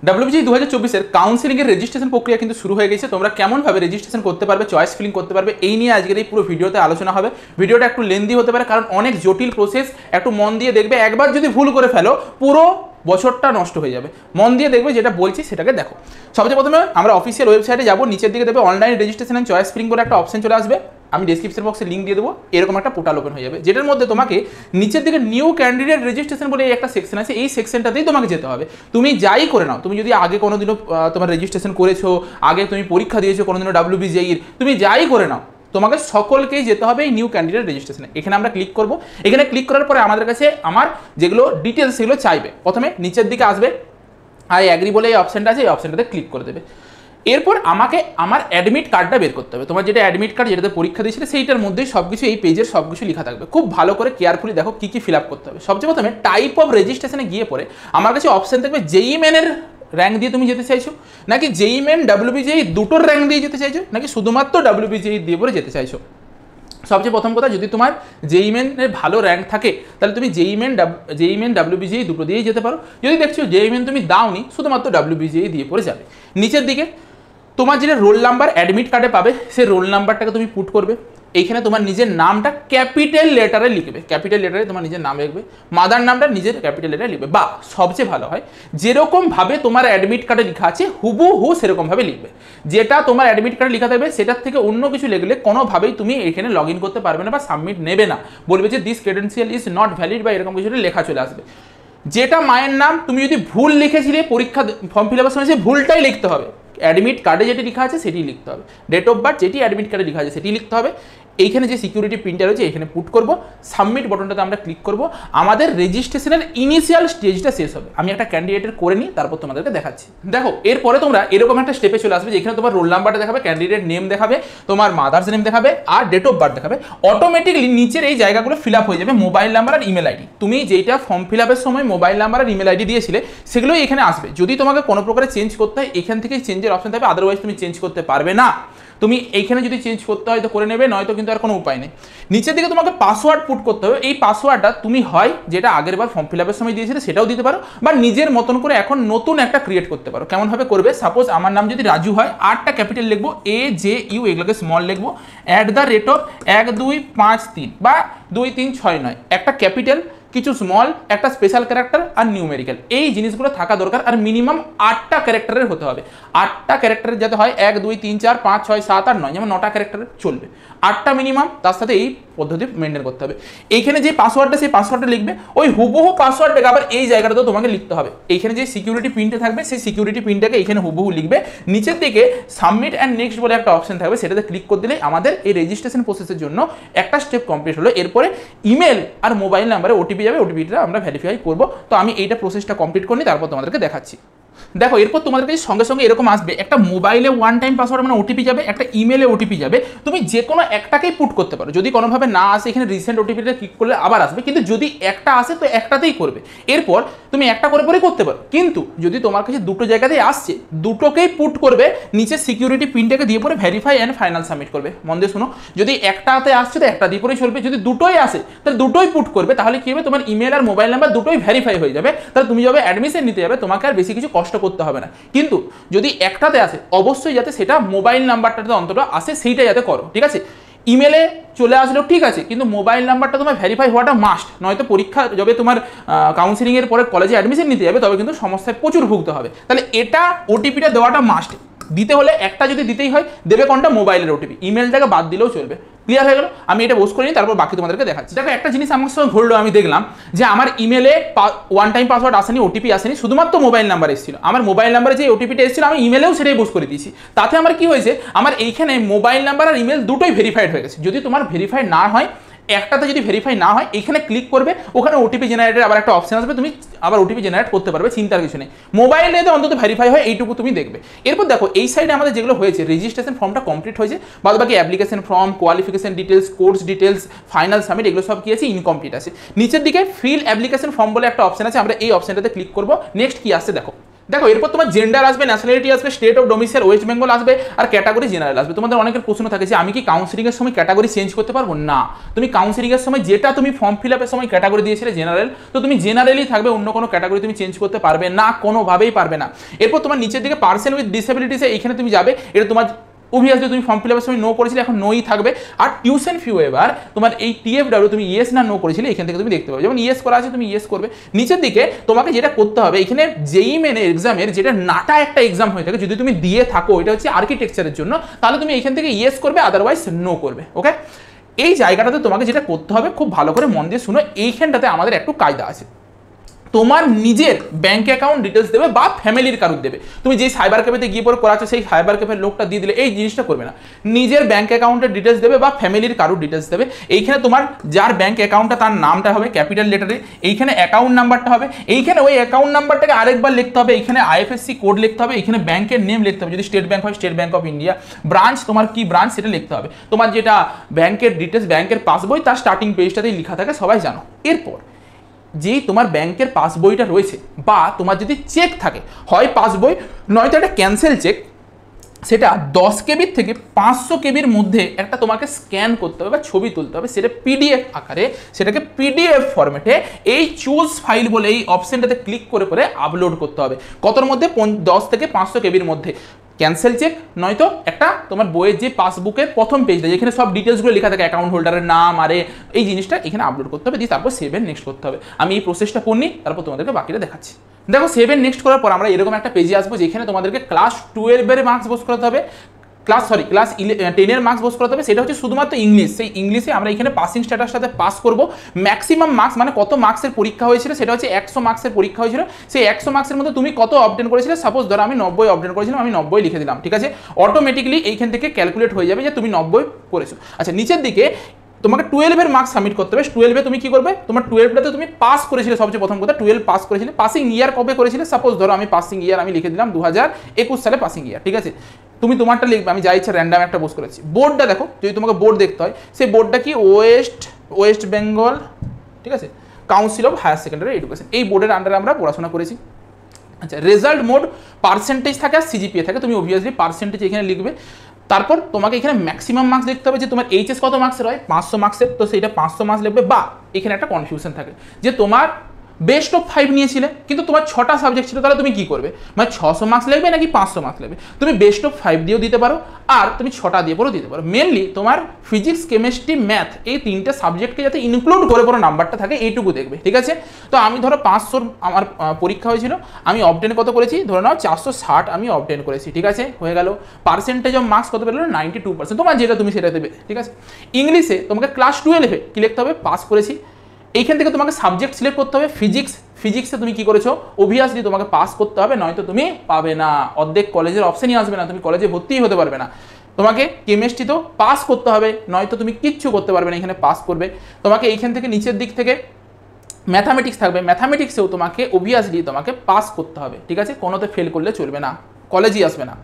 WBJEE 2024 কাউন্সিলিংয়ের registration প্রক্রিয়া কিন্তু শুরু হয়ে গেছে। তোমরা কেমনভাবে রেজিস্ট্রেশন করতে পারবে, চয়েস ফিলিং করতে পারবে, এই নিয়ে আজকের এই পুরো ভিডিওতে আলোচনা হবে। ভিডিওটা একটু লেন্দি হতে পারে কারণ অনেক জটিল প্রসেস, একটু মন দিয়ে দেখবে। একবার যদি ভুল করে ফেলো পুরো বছরটা নষ্ট হয়ে যাবে। মন দিয়ে দেখবে, যেটা বলছি সেটাকে দেখো। সবচেয়ে প্রথমে আমরা অফিসিয়াল ওয়েবসাইটে যাবো, নিচের দিকে দেবে online registration and choice filling করে একটা অপশন চলে আসবে। আমি ডেসক্রিপশন বক্সে লিঙ্ক দিয়ে দেবো, এরকম একটা পোর্টাল ওপেন হয়ে যাবে, যেটার মধ্যে তোমাকে নিচের দিকে নিউ ক্যান্ডিডেট রেজিস্ট্রেশন বলে একটা সেকশন আছে, এই সেকশনটাতেই তোমাকে যেতে হবে। তুমি যাই করে নাও, তুমি যদি আগে কোনোদিনও তোমার রেজিস্ট্রেশন করেছো, আগে তুমি পরীক্ষা দিয়েছো কোনোদিনও WBJEE, তুমি যাই করে নাও, তোমাকে সকলকেই যেতে হবে এই নিউ ক্যান্ডিডেট রেজিস্ট্রেশনে। এখানে আমরা ক্লিক করব। এখানে ক্লিক করার পরে আমাদের কাছে আমার যেগুলো ডিটেলস সেগুলো চাইবে। প্রথমে নিচের দিকে আসবে, আই অ্যাগ্রি বলে এই অপশনটা আছে, এই অপশনটাতে ক্লিক করে দেবে। এরপর আমাকে আমার অ্যাডমিট কার্ডটা বের করতে হবে। তোমার যেটা অ্যাডমিট কার্ড, যেটাতে পরীক্ষা দিয়েছিলে, সেইটার মধ্যেই সব কিছু, এই পেজের সব কিছু লেখা থাকবে। খুব ভালো করে কেয়ারফুলি দেখো কী কী ফিল আপ করতে হবে। সবচেয়ে প্রথমে টাইপ অফ রেজিস্ট্রেশনে গিয়ে পরে আমার কাছে অপশন থাকবে JEE মেনের র্যাঙ্ক দিয়ে তুমি যেতে চাইছো, নাকি JEE মেন WBJEE দুটোর র্যাঙ্ক দিয়ে যেতে চাইছো, নাকি শুধুমাত্র WBJEE দিয়ে পরে যেতে চাইছো। সবচেয়ে প্রথম কথা, যদি তোমার JEE মেনের ভালো র্যাঙ্ক থাকে তাহলে তুমি JEE মেন WBJEE দুটো দিয়েই যেতে পারো। যদি দেখছো JEE মেন তুমি দাওনি, শুধুমাত্র WBJEE দিয়ে পরে যাবে। নিচের দিকে তোমার যেটা রোল নাম্বার অ্যাডমিট কার্ডে পাবে, সেই রোল নাম্বারটাকে তুমি পুট করবে। এইখানে তোমার নিজের নামটা ক্যাপিটাল লেটারে লিখবে, ক্যাপিটাল লেটারে তোমার নিজের নাম লিখবে, মাদার নামটা নিজের ক্যাপিটাল লেটারে লিখবে। বা সবচেয়ে ভালো হয় যেরকমভাবে তোমার অ্যাডমিট কার্ডে লেখা আছে হুবহু সেরকমভাবে লিখবে। যেটা তোমার অ্যাডমিট কার্ডে লেখা থাকবে সেটার থেকে অন্য কিছু লিখলে কোনোভাবেই তুমি এখানে লগ ইন করতে পারবে না বা সাবমিট নেবে না, বলবে যে this credential is not valid বা এরকম কিছু লেখা চলে আসবে। যেটা মায়ের নাম তুমি যদি ভুল লিখেছিলে পরীক্ষা ফর্ম ফিল আপের সময়, সেই ভুলটাই লিখতে হবে। অ্যাডমিট কার্ডে যেটি লেখা আছে সেটি লিখতে হবে। ডেট অফ বার্থ যেটি অ্যাডমিট কার্ডে লেখা আছে সেটি লিখতে হবে। এইখানে যে সিকিউরিটি পিনটা রয়েছে এখানে পুট করব, সাবমিট বটনটাতে আমরা ক্লিক করব। আমাদের রেজিস্ট্রেশনের ইনিশিয়াল স্টেজটা শেষ হবে। আমি একটা ক্যান্ডিডেটের করে নিই, তারপর তোমাদেরকে দেখাচ্ছি। দেখো এরপরে তোমরা এরকম একটা স্টেপে চলে আসবে, যেখানে তোমার রোল নাম্বারটা দেখাবে, ক্যান্ডিডেট নেম দেখাবে, তোমার মাদার্স নেম দেখাবে আর ডেট অফ বার্থ দেখাবে। অটোমেটিকলি নিচের এই জায়গাগুলো ফিল আপ হয়ে যাবে, মোবাইল নাম্বার আর ইমেল আইডি। তুমি যেটা ফর্ম ফিল আপের সময় মোবাইল নাম্বার আর ইমেল আইডি দিয়েছিলে সেগুলোই এখানে আসবে। যদি তোমাকে কোনো প্রকারে চেঞ্জ করতে হয় এখান থেকে চেঞ্জের অপশন থাকবে, আদারওয়াইজ তুমি চেঞ্জ করতে পারবে না। তুমি এইখানে যদি চেঞ্জ করতে হয় তো করে নেবে, নয়তো কিন্তু আর কোনো উপায় নেই। নিচের দিকে তোমাকে পাসওয়ার্ড পুট করতে হবে। এই পাসওয়ার্ডটা তুমি হয় যেটা আগের বার ফর্ম ফিল আপের সময় দিয়েছিলে সেটাও দিতে পারো, বা নিজের মতন করে এখন নতুন একটা ক্রিয়েট করতে পারো। কেমনভাবে করবে, সাপোজ আমার নাম যদি রাজু হয়, 8টা ক্যাপিটাল লিখবো, AJU এগুলোকে স্মল লিখবো, @1253 বা 2369, একটা ক্যাপিটাল, কিছু স্মল, একটা স্পেশাল ক্যারেক্টার আর নিউমেরিক্যাল। এই জিনিসগুলো থাকা দরকার। আর মিনিমাম 8টা ক্যারেক্টারের হতে হবে। 8টা ক্যারেক্টারের যাতে হয় 1 2 3 4 5 6 7 8 9, যেমন 9টা ক্যারেক্টারের চলবে, 8টা মিনিমাম। তার সাথে এই পদ্ধতি মেনটেন করতে হবে। এইখানে যে পাসওয়ার্ডটা, সেই পাসওয়ার্ডটা লিখবে, ওই হুবহু পাসওয়ার্ডটাকে আবার এই জায়গাটাতেও তোমাকে লিখতে হবে। এইখানে যে সিকিউরিটি পিনটা থাকবে সেই সিকিউরিটি পিনটাকে এইখানে হুবহু লিখবে। নিচের দিকে সাবমিট অ্যান্ড নেক্সট বলে একটা অপশন থাকবে, সেটাতে ক্লিক করে দিলেই আমাদের এই রেজিস্ট্রেশন প্রসেসের জন্য একটা স্টেপ কমপ্লিট হলো। এরপরে ইমেল আর মোবাইল নাম্বারে ওটিপি যাবে, ওটিপিটা আমরা ভেরিফাই করবো। তো আমি এইটা প্রসেসটা কমপ্লিট করি, তারপর তোমাদেরকে দেখাচ্ছি। দেখো এরপর তোমাদের কাছে সঙ্গে সঙ্গে এরকম আসবে, একটা মোবাইলে ওয়ান টাইম পাসওয়ার্ড মানে ওটিপি যাবে, একটা ইমেলে ওটিপি যাবে। তুমি যে কোনো একটাকেই পুট করতে পারো। যদি কোনোভাবে না আসে এখানে রিসেন্ট ওটিপিটা ক্লিক করলে আবার আসবে, কিন্তু যদি একটা আসে তো একটাতেই করবে। এরপর তুমি একটা করে পরে করতে পারো, কিন্তু যদি তোমার কাছে দুটো জায়গাতেই আসছে দুটোকেই পুট করবে, নিচে সিকিউরিটি পিনটাকে দিয়ে পরে ভেরিফাই অ্যান্ড ফাইনাল সাবমিট করবে। মন দিয়ে শোনো, যদি একটাতে আসছে তো একটা দিয়ে পরেই চলবে, যদি দুটোই আসে তাহলে দুটোই পুট করবে। তাহলে কি হবে, তোমার ইমেল আর মোবাইল নাম্বার দুটোই ভেরিফাই হয়ে যাবে। তাহলে তুমি যাবে অ্যাডমিশন নিতে যাবে, তোমাকে আর বেশি কিছু কষ্ট করতে হবে না। কিন্তু যদি একটাতে আসে অবশ্যই যাতে সেটা মোবাইল নাম্বারটাতে অন্তত আসে, সেইটা যাতে করো, ঠিক আছে। ইমেলে চলে আসলেও ঠিক আছে, কিন্তু মোবাইল নাম্বারটা তোমার ভেরিফাই হওয়াটা মাস্ট, নয়তো পরীক্ষা যবে তোমার কাউন্সিলিংয়ের পরে কলেজে অ্যাডমিশন নিতে যাবে তবে কিন্তু সমস্যায় প্রচুর ভুগতে হবে। তাহলে এটা ওটিপিটা দেওয়াটা মাস্ট। দিতে হলে একটা যদি দিতেই হয়, দেবে কোনটা, মোবাইলের ওটিপি, ইমেলটাকে বাদ দিলেও চলবে। ক্লিয়ার হয়ে গেল? আমি এটা পোস্ট করিনি, তারপর বাকি তোমাদেরকে দেখাচ্ছি। দেখো একটা জিনিস আমার সঙ্গে ঘটলো, আমি দেখলাম যে আমার ইমেলে ওয়ান টাইম পাসওয়ার্ড আসেনি, ওটিপি আসেনি, শুধুমাত্র মোবাইল নাম্বার এসেছিল। আমার মোবাইল নাম্বারে যে ওটিপিটা এসেছিল আমি ইমেলেও সেটাই পোস্ট করে দিয়েছি। তাতে আমার কি হয়েছে, আমার এইখানে মোবাইল নাম্বার আর ইমেল দুটোই ভেরিফাইড হয়ে গেছে। যদি তোমার ভেরিফাই না হয়, একটাতে যদি ভেরিফাই না হয়, এখানে ক্লিক করবে, ওখানে ওটিপি জেনারেটের আবার একটা অপশন আসবে, তুমি আবার ওটিপি জেনারেট করতে পারবে, চিন্তার কিছু নেই। মোবাইলে অন্তত ভেরিফাই হয় এইটুকু তুমি দেখবে। এরপর দেখো এই সাইডে আমাদের যেগুলো হয়েছে, রেজিস্ট্রেশন ফর্মটা কমপ্লিট হয়েছে, বাদ বাকি application form, qualification details, course details, final submit, এগুলো সব কি আছে, ইনকমপ্লিট আছে। নিচের দিকে ফিল অ্যাপ্লিকেশন ফর্ম বলে একটা অপশন আছে, আমরা এই অপশনটাতে ক্লিক করবো। নেক্সট কি আসছে দেখো। দেখো এরপর তোমার জেন্ডার আসবে, ন্যাশনালিটি আসবে, state of domicile West Bengal আসবে, আর ক্যাটাগরি জেনারেল আসবে। তোমাদের অনেকের প্রশ্ন থাকে যে আমি কি কাউন্সিলিং এর সময় ক্যাটাগরি চেঞ্জ করতে পারবো? না, তুমি কাউন্সিলিং এর সময় যেটা তুমি ফর্ম ফিল আপের সময় ক্যাটাগরি দিয়েছিলে জেনারেল, তো তুমি জেনারেলই থাকবে, অন্য কোনো ক্যাটাগরি তুমি চেঞ্জ করতে পারবে না, কোনোভাবেই পারবে না। এরপর তোমার নিচের দিকে পার্সন উইথ ডিসেবিলিটিসে এইখানে তুমি যাবে, এটা তোমার অবভিয়াসলি তুমি ফর্ম ফিল আপের সময় নো করেছিলে, এখন নোই থাকবে। আর টিউশন ফি ওয়েভার তোমার এই টিএফডব্লিউ তুমি ইয়েস না নো করেছিলে, এখান থেকে তুমি দেখতে পাবে। যেমন ইয়েস করা আছে তুমি ইয়েস করবে। নিচের দিকে তোমাকে যেটা করতে হবে, এখানে জেইই মেন এক্সামের যেটা নাটা একটা এক্সাম হয়ে থাকে, যদি তুমি দিয়ে থাকো, এটা হচ্ছে আর্কিটেকচারের জন্য, তাহলে তুমি এখান থেকে ইয়েস করবে, আদারওয়াইজ নো করবে। ওকে, এই জায়গাটাতে তোমাকে যেটা করতে হবে, খুব ভালো করে মন দিয়ে শুনো, এইখানটাতে আমাদের একটু কায়দা আছে। তোমার নিজের ব্যাংক অ্যাকাউন্ট ডিটেলস দেবে বা ফ্যামিলির কারুর দেবে। তুমি যেই সাইবার ক্যাফেতে গিয়ে পরে করাচ্ছ সেই সাইবার ক্যাফের লোকটা দিয়ে দিলে এই জিনিসটা করবে না। নিজের ব্যাংক অ্যাকাউন্টের ডিটেলস দেবে বা ফ্যামিলির কারুর ডিটেলস দেবে। এইখানে তোমার যার ব্যাংক অ্যাকাউন্টটা তার নামটা হবে ক্যাপিটাল লেটারে, এইখানে অ্যাকাউন্ট নাম্বারটা হবে, এইখানে ওই অ্যাকাউন্ট নাম্বারটাকে আরেকবার লিখতে হবে, এইখানে আইএফএসসি কোড লিখতে হবে, এখানে ব্যাংকের নেম লিখতে হবে, যদি স্টেট ব্যাংক হয় state bank of India, branch তোমার কি ব্রাঞ্চ সেটা লিখতে হবে। তোমার যেটা ব্যাংকের ডিটেলস, ব্যাংকের পাসবই তার স্টার্টিং পেজটাতেই লেখা থাকে, সবাই জানো। এরপর যেই তোমার ব্যাংকের পাসবইটা রয়েছে বা তোমার যদি চেক থাকে, হয় পাসবই নয়তো একটা ক্যান্সেল চেক, সেটা 10 কেবির থেকে 500 কেবির মধ্যে একটা তোমাকে স্ক্যান করতে হবে বা ছবি তুলতে হবে, সেটা পিডিএফ আকারে, সেটাকে পিডিএফ ফরম্যাটে এই চুজ ফাইল বলে এই অপশনটাতে ক্লিক করে করে আপলোড করতে হবে। কতর মধ্যে? 10 থেকে 500 কেবির মধ্যে। ক্যান্সেল চেক নয়তো একটা তোমার বইয়ের যে পাসবুকের প্রথম পেজটা যেখানে সব ডিটেলসগুলো লেখা থাকে, অ্যাকাউন্ট হোল্ডারের নাম, আরে এই জিনিসটা এখানে আপলোড করতে হবে, দিয়ে তারপর সেভ এন্ড নেক্সট করতে হবে। আমি এই প্রসেসটা করনি, তারপর তোমাদেরকে বাকিটা দেখাচ্ছি। দেখো সেভ এন্ড নেক্সট করার পর আমরা এরকম একটা পেজে আসবো, যেখানে তোমাদেরকে ক্লাস 12 এর মার্কস বোস করতে হবে, ক্লাস 10 এর মার্কস বোস করতে হবে। সেটা হচ্ছে শুধুমাত্র ইংলিশ। সেই ইংলিশে আমরা এখানে পাসিং স্ট্যাটাসের সাথে পাস করব। ম্যাক্সিমাম মার্কস মানে কত মার্কসের পরীক্ষা হয়েছিল, সেটা হচ্ছে 100 মার্কসের পরীক্ষা হয়েছিল। সেই 100 মার্কসের মধ্যে তুমি কত অবটেন করেছিলে, সাপোজ ধরো আমি 90 অবটেন করেছিলাম, আমি 90 লিখে দিলাম, ঠিক আছে। অটোমেটিকলি এইখান থেকে ক্যালকুলেট হয়ে যাবে যে তুমি 90 করেছো। আচ্ছা, নিচের দিকে তোমাকে 12 এর মার্কস সাবমিট করতে হবে। 12 এ তুমি কি করবে, তোমার 12টাতে তুমি পাস করেছিলে, সবচেয়ে প্রথম কথা 12 পাস করেছিলে। পাসিং ইয়ার কবে করেছিলে, সাপোজ ধরো আমি পাসিং ইয়ার আমি লিখে দিলাম 2021 সালে পাসিং ইয়ার, ঠিক আছে। তুমি তোমারটা লিখবে, আমি যা ইচ্ছা র্যান্ডাম একটা বোস করেছি। বোর্ডটা দেখো, যদি তোমাকে বোর্ড দেখতে হয়, সেই বোর্ডটা কি ওয়েস্ট বেঙ্গল, ঠিক আছে, Council of Higher Secondary Education, এই বোর্ডের আন্ডারে আমরা পড়াশোনা করেছি। আচ্ছা, রেজাল্ট মোড পার্সেন্টেজ থাকে আর সিজিপিএ থাকে, তুমি অবভিয়াসলি পার্সেন্টেজ এখানে লিখবে। তারপর তোমাকে এখানে ম্যাক্সিমাম মার্কস দেখতে হবে, যে তোমার এইচএস কত মার্কসের হয়, 500 মার্কসের, তো সেইটা 500 মার্কস লিখবে। বা এখানে একটা কনফিউশন থাকে যে তোমার বেস্ট অফ 5 নিয়েছিলে কিন্তু তোমার 6টা সাবজেক্ট ছিল, তাহলে তুমি কি করবে, মানে 600 মার্কস লিখবে নাকি 500 মার্কস লিখবে? তুমি বেস্ট অফ 5 দিয়েও দিতে পারো, আর তুমি 6টা দিয়ে পরেও দিতে পারো। মেনলি তোমার ফিজিক্স, কেমিস্ট্রি, ম্যাথ এই 3টে সাবজেক্টকে যাতে ইনক্লুড করে পরে নাম্বারটা থাকে, এইটুকু দেখবে, ঠিক আছে। তো আমি ধরো 500 আমার পরীক্ষা হয়েছিল, আমি অবটেন কত করেছি, ধরে নাও 460 আমি অবটেন করেছি, ঠিক আছে, হয়ে গেল। পার্সেন্টেজ অফ মার্কস কত পেলো, 92%, তোমার যেটা তুমি সেটা দেবে, ঠিক আছে। ইংলিশে তোমাকে ক্লাস 12 কি লিখতে হবে, পাস করেছি। এইখান থেকে তোমাকে সাবজেক্ট সিলেক্ট করতে হবে। ফিজিক্সে তুমি কি করেছো, অবভিয়াসলি তোমাকে পাস করতে হবে, নয়তো তুমি পাবে না, অর্ধেক কলেজের অপশনই আসবে না, তুমি কলেজে ভর্তিই হতে পারবে না। তোমাকে কেমিস্ট্রি তো পাস করতে হবে, নয়তো তুমি কিচ্ছু করতে পারবে না, এখানে পাস করবে। তোমাকে এইখান থেকে নিচের দিক থেকে ম্যাথামেটিক্স থাকবে, ম্যাথামেটিক্সেও তোমাকে অবভিয়াসলি তোমাকে পাস করতে হবে, ঠিক আছে, কোনোতে ফেল করলে চলবে না, কলেজই আসবে না।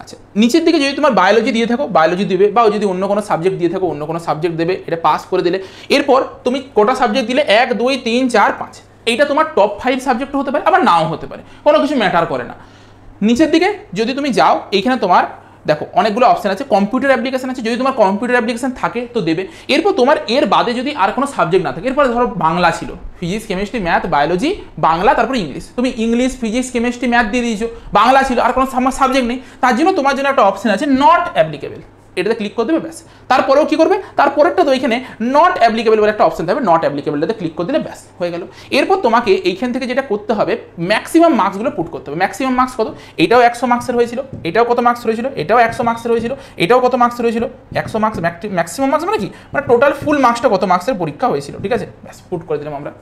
আচ্ছা, নিচের দিকে যদি তোমার বায়োলজি দিয়ে থাকো বায়োলজি দিবে, বা যদি অন্য কোনো সাবজেক্ট দিয়ে থাকো অন্য কোনো সাবজেক্ট দেবে, এটা পাস করে দিলে। এরপর তুমি কোটা সাবজেক্ট দিলে 1 2 3 4 5, এইটা তোমার টপ 5 সাবজেক্ট হতে পারে, আবার নাও হতে পারে, কোনো কিছু ম্যাটার করে না। নিচের দিকে যদি তুমি যাও, এইখানে তোমার দেখো অনেকগুলো অপশন আছে, কম্পিউটার অ্যাপ্লিকেশন আছে, যদি তোমার কম্পিউটার অ্যাপ্লিকেশন থাকে তো দেবে। এরপর তোমার এর বাদে যদি আর কোনো সাবজেক্ট না থাকে, এরপর ধরো বাংলা ছিল, physics, chemistry, math, biology, Bangla, তারপর ইংলিশ, তুমি ইংলিশ, ফিজিক্স, কেমিস্ট্রি, ম্যাথ দিয়ে দিয়েছো, বাংলা ছিল, আর কোনো সাবজেক্ট নেই, তার জন্য তোমার জন্য একটা অপশন আছে নট অ্যাপ্লিকেবল, এটাতে ক্লিক করে দেবে, ব্যাস। তারপরেও কি করবে, তারপরেরটা তো এখানে নট অ্যাপ্লিকেবল বলে একটা অপশন থাকবে, নট অ্যাপ্লিকেবলটাতে ক্লিক করে দিলে ব্যাস হয়ে গেল। এরপর তোমাকে এইখান থেকে যেটা করতে হবে, ম্যাক্সিমাম মার্কসগুলো পুট করতে হবে। ম্যাক্সিমাম মার্কস কত, এটাও 100 মার্কসের হয়েছিল, এটাও কত মার্কস হয়েছিল, এটাও 100 মার্কসের হয়েছিল, এটাও কত মার্কসের হয়েছিল, 100 মার্কস। ম্যাক্সিমাম মার্কস মানে কি, মানে টোটাল ফুল মার্কসটা কত মার্কসের পরীক্ষা হয়েছিল, ঠিক আছে, ব্যাস পুট করে দিলাম আমরা।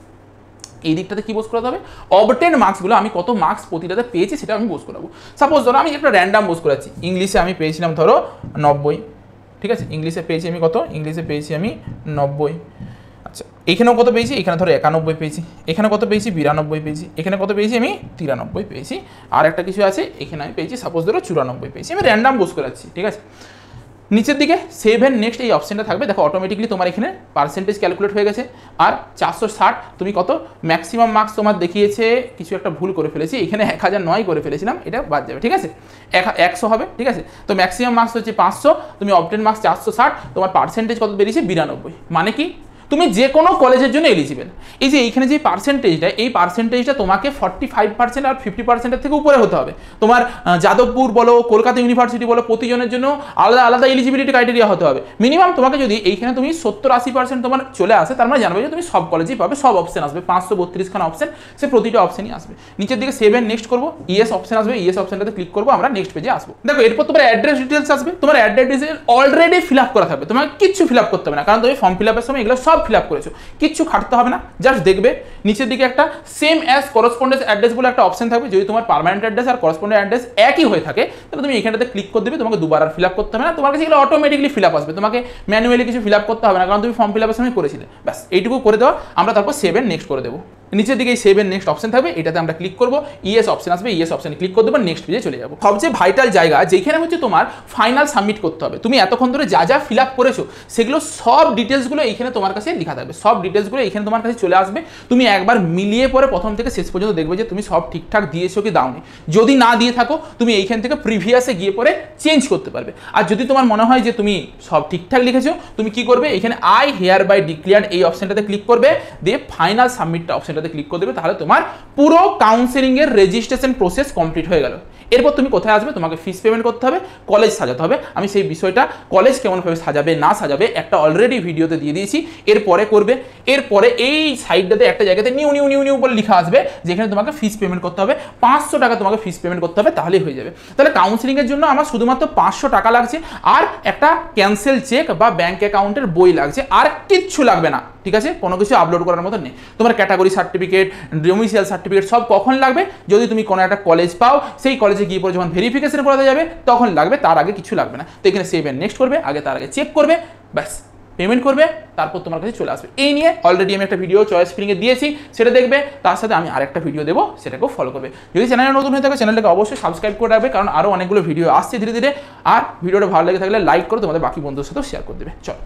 এই দিকটাতে কি বোস করাতে হবে, অবটেন মার্কসগুলো আমি কত মার্কস প্রতিটাতে পেয়েছি সেটা আমি বোস করাবো। সাপোজ ধরো আমি একটা র্যান্ডাম বোস করাচ্ছি, ইংলিশে আমি পেয়েছিলাম ধরো 90, ঠিক আছে, ইংলিশে পেয়েছি আমি কত, ইংলিশে পেয়েছি আমি 90। আচ্ছা, এখানেও কত পেয়েছি, এখানে ধরো 91 পেয়েছি, এখানে কত পেয়েছি 92 পেয়েছি, এখানে কত পেয়েছি আমি 93 পেয়েছি, আর একটা কিছু আছে এখানে আমি পেয়েছি সাপোজ ধরো 94 পেয়েছি। আমি র্যান্ডাম বোস করাচ্ছি, ঠিক আছে। নিচের দিকে সেভ এন্ড নেক্সট এই অপশনটা থাকবে, দেখো অটোমেটিকলি তোমার এখানে পার্সেন্টেজ ক্যালকুলেট হয়ে গেছে। আর 460 তুমি কত ম্যাক্সিমাম মার্কস তোমার দেখিয়েছে, কিছু একটা ভুল করে ফেলেছি, এখানে 1009 করে ফেলেছিলাম, এটা বাদ যাবে, ঠিক আছে, 100 হবে, ঠিক আছে। তো ম্যাক্সিমাম মার্কস হচ্ছে 500, তুমি অবটেন মার্কস 460, তোমার পার্সেন্টেজ কত বেরিয়েছে 92। মানে কি তুমি যে কোনো কলেজের জন্য এলিজিবল। এই যে এইখানে যে পার্সেন্টেজটা, এই পার্সেন্টেজটা তোমাকে 45% আর 50%-এর থেকে উপরে হতে হবে। তোমার যাদবপুর বলো, কলকাতা ইউনিভার্সিটি বলো, প্রতিজনের জন্য আলাদা আলাদা এলিজিবিলিটি ক্রাইটেরিয়া হতে হবে। মিনিমাম তোমাকে যদি এইখানে তুমি 70-80% তোমার চলে আসে, তার মানে জানবে যে তুমি সব কলেজেই পাবে, সব অপশন আসবে, 532 খানা অপশন, সে প্রতিটা অপশনই আসবে। নিচের দিকে সেভ এন্ড নেক্সট করবো, ইএস অপশন আসবে, ইএস অপশনটাতে ক্লিক করবো, আমরা নেক্সট পেজে আসবো। দেখো এরপর তোমার অ্যাড্রেস ডিটেলস আসবে, তোমার address details already fill up করা থাকবে, তোমাকে কিচ্ছু ফিল আপ করতে হবে না, কারণ তুমি ফর্ম ফিল আপের সময় এগুলো সব ফিল আপ করেছো, কিচ্ছু খাটতে হবে না। জাস্ট দেখবে নিচের দিকে একটা সেম অ্যাজ করসপন্ডেন্স অ্যাড্রেস বলে একটা অপশন থাকবে। যদি তোমার পার্মানেন্ট অ্যাড্রেস আর করসপন্ডেন্ট অ্যাড্রেস একই হয়ে থাকে, তাহলে তুমি এখানটাতে ক্লিক করে দেবে, তোমাকে দুবার আর ফিল আপ করতে হবে না, তোমার কাছে এগুলো অটোমেটিকলি ফিল আপ আসবে, তোমাকে ম্যানুয়ালি কিছু ফিল আপ করতে হবে না, কারণ তুমি ফর্ম ফিল আপের সময় করেছিলে। ব্যাস এইটুকু করে দেওয়া, আমরা তারপর সেভ এন্ড নেক্সট করে দেবো। নিচের দিকে এই সেভ এন্ড নেক্সট অপশন থাকবে, এটাতে আমরা ক্লিক করবো, ইএস অপশন আসবে, ইএস অপশনে ক্লিক করে দেবো, নেক্সট পেজে চলে যাবো। সবচেয়ে ভাইটাল জায়গা যেখানে হচ্ছে তোমার ফাইনাল সাবমিট করতে হবে, তুমি এতক্ষণ ধরে যা যা ফিল আপ করেছো সেগুলো সব ডিটেলসগুলো এইখানে তোমার কাছে লেখা থাকবে, সব ডিটেলসগুলো এইখানে তোমার কাছে চলে আসবে। তুমি একবার মিলিয়ে পরে প্রথম থেকে শেষ পর্যন্ত দেখবে যে তুমি সব ঠিকঠাক দিয়েছো কি দাওনি। যদি না দিয়ে থাকো, তুমি এইখান থেকে প্রিভিয়াসে গিয়ে পরে চেঞ্জ করতে পারবে। আর যদি তোমার মনে হয় যে তুমি সব ঠিকঠাক লিখেছো, তুমি কি করবে, এখানে আই হেয়ার বাই ডিক্লেয়ার এই অপশনটাতে ক্লিক করবে, দিয়ে ফাইনাল সাবমিটটা অপশনটাতে ক্লিক করে দেবে, তাহলে তোমার পুরো কাউন্সেলিং এর রেজিস্ট্রেশন প্রসেস কমপ্লিট হয়ে গেল। এরপর তুমি কোথায় আসবে, তোমাকে ফিস পেমেন্ট করতে হবে, কলেজ সাজাতে হবে। আমি সেই বিষয়টা কলেজ কেমনভাবে সাজাবে না সাজাবে একটা অলরেডি ভিডিওতে দিয়ে দিয়েছি, এরপরে করবে। এরপরে এই সাইডটাতে একটা জায়গাতে নিউ নিউ নিউ নিউ বলে লেখা আসবে, যেখানে তোমাকে ফিস পেমেন্ট করতে হবে, 500 টাকা তোমাকে ফিস পেমেন্ট করতে হবে, তাহলেই হয়ে যাবে। তাহলে কাউন্সেলিং এর জন্য আমার শুধুমাত্র 500 টাকা লাগছে, আর একটা ক্যান্সেল চেক বা ব্যাংক অ্যাকাউন্টের বই লাগছে, আর কিচ্ছু লাগবে না, ঠিক আছে, কোনো কিছু আপলোড করার মতো নেই। তোমার ক্যাটাগরি সার্টিফিকেট, ডোমিসাইল সার্টিফিকেট সব কখন লাগবে, যদি তুমি কোনো একটা কলেজ পাও, সেই কলেজে গিয়ে পরে যখন ভেরিফিকেশন করাতে যাবে তখন লাগবে, তার আগে কিছু লাগবে না। তো এখানে সেভ এন্ড নেক্সট করবে, আগে তার আগে চেক করবে, ব্যাস পেমেন্ট করবে, তারপর তোমার কাছে চলে আসবে। এই নিয়ে অলরেডি আমি একটা ভিডিও চয়েস ফিলিংয়ে দিয়েছি, সেটা দেখবে, তার সাথে আমি আরেকটা ভিডিও দেবো, সেটাকেও ফলো করবে। যদি চ্যানেলে নতুন হয়ে থাকে চ্যানেলটাকে অবশ্যই সাবস্ক্রাইব করে রাখবে, কারণ আরও অনেকগুলো ভিডিও আসছে ধীরে ধীরে। আর ভিডিওটা ভালো লেগে থাকলে লাইক করে তোমাদের বাকি বন্ধুদের সাথেও শেয়ার করে দেবে। চলো।